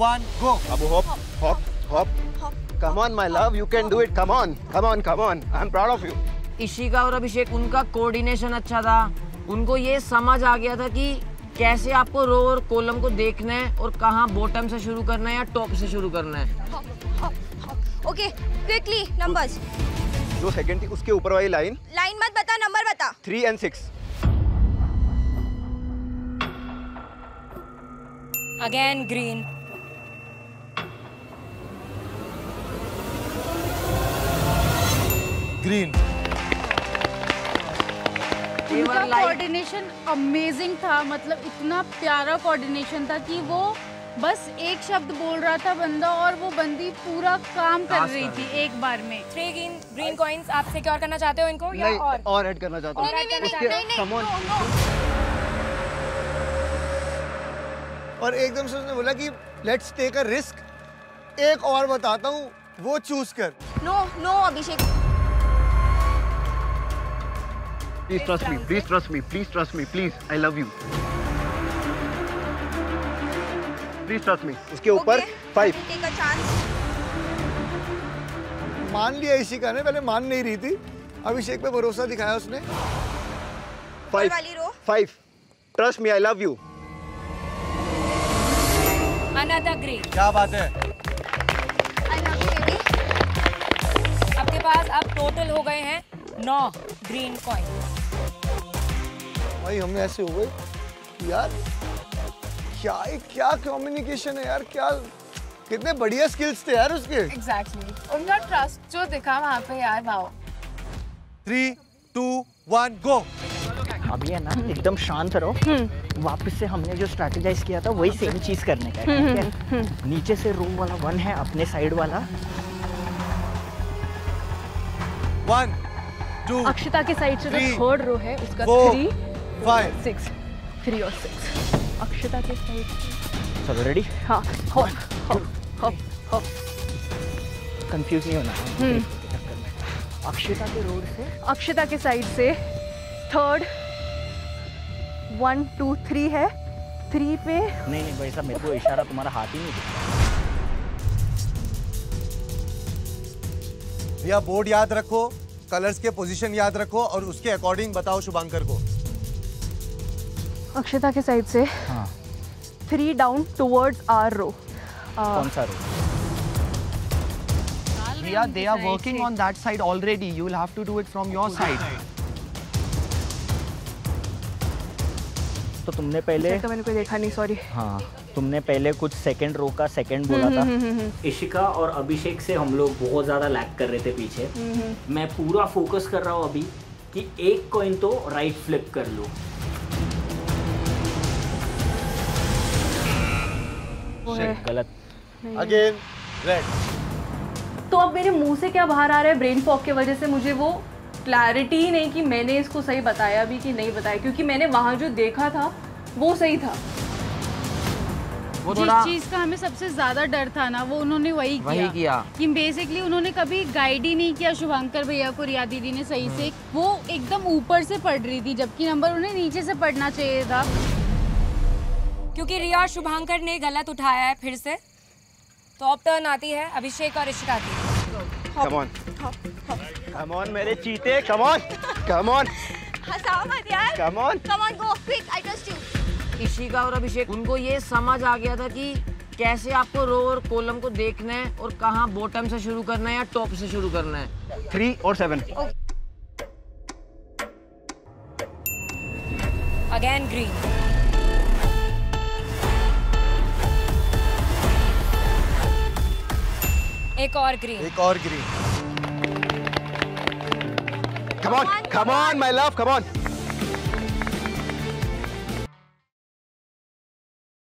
1 go. Abu, hop. Come on, my love, you can do it. Come on. I'm proud of you. Ishika और अभिषेक, उनका coordination अच्छा था। उनको ये समझ आ गया था कि कैसे आपको रो और कॉलम को देखना है और कहाँ बॉटम से शुरू करना है या टॉप से शुरू करना है। Okay, quickly numbers. जो सेकंड थी उसके ऊपर वाली लाइन मत बता, नंबर बता। 3 and 6. Again green. Green. उनका कोऑर्डिनेशन अमेजिंग था, मतलब इतना प्यारा कोऑर्डिनेशन था कि वो बस एक शब्द बोल रहा था बंदा और वो बंदी पूरा काम कर रही थी एक बार में। 3 ग्रीन कॉइंस आप सिक्योर करना चाहते हो इनको या और ऐड करना चाहता हूँ। नहीं। और एकदम से उसने बोला कि लेट्स टेक अ रिस्क, एक और बताता हूँ, वो चूज कर। No Abhishek. Please trust me, please. I love you. Please trust me. इसके ऊपर 5. Take a chance. मान लिया इशिका ने, पहले मान नहीं रही थी, अभिषेक पे भरोसा दिखाया उसने। 5. Trust me, I love you. Another green. क्या बात है। I love you baby. आपके पास अब टोटल हो गए हैं 9 ग्रीन कॉइंस। भाई हमने ऐसे हो गए यार, क्या कम्युनिकेशन है यार, क्या कितने बढ़िया स्किल्स थे यार उसके। एग्जैक्टली, उनका ट्रस्ट जो दिखा वहाँ पे यार, वाओ। 3, 2, 1 गो। अभी है ना, एकदम शांत रहो। वापस से हमने जो स्ट्रैटेजाइज किया था वही सेम चीज करने का है, ठीक है? नीचे से रो वाला 1 है, अपने साइड वाला 1, 2, अक्षता के साइड से जो 3, थर्ड रो है उसका 4, 3, 5, 6, 3 और 6 अक्षता के साइड से। चलो रेडी? हाँ, हॉप। कंफ्यूज नहीं होना। अक्षता के रोड से, अक्षता के साइड से थर्ड 1, 2, 3 है। 3 पे नहीं भाई साहब, मेरे को इशारा तुम्हारा हाथ ही नहीं दिखा। भैया बोर्ड याद रखो, कलर्स के पोजीशन याद रखो और उसके अकॉर्डिंग बताओ शुभांकर को। अक्षता के साइड से हाँ। 3 डाउन टुवर्ड्स आवर रो। कौन सा रो? They are working on that side already. You will have to do it from your side. तो तुमने पहले, मैंने कोई देखा नहीं, सॉरी। हाँ, तुमने पहले कुछ सेकंड रो का सेकंड बोला था। इशिका और अभिषेक से हम लोग बहुत ज़्यादा लैग कर रहे थे पीछे। मैं पूरा फोकस कर रहा हूँ अभी कि एक कॉइन तो राइट फ्लिप कर लो। गलत। Again red. तो अब मेरे मुंह से क्या बाहर आ रहा है, ब्रेन फॉग की वजह से मुझे वो क्लैरिटी ही नहीं कि मैंने इसको सही बताया भी कि नहीं बताया, क्योंकि मैंने वहाँ जो देखा था वो सही था। जिस चीज का हमें सबसे ज्यादा डर था ना, वो उन्होंने वही किया कि बेसिकली उन्होंने कभी गाइड ही नहीं किया शुभांकर भैया को, रिया दीदी ने सही से। वो एकदम ऊपर से पढ़ रही थी, जबकि नंबर उन्हें नीचे से पढ़ना चाहिए था। क्योंकि रिया शुभांकर ने गलत उठाया है फिर से, तो अब टर्न आती है अभिषेक और इशिका की। Come on मेरे चीते, come on। हंसाओ मत यार। Come on, go quick, I trust you। Ishika और अभिषेक, उनको ये समझ आ गया था कि कैसे आपको रो और कॉलम को देखना है और कहाँ बॉटम से शुरू करना है या टॉप से शुरू करना है। 3 और 7। Again green. एक और green. Come on my love, come on।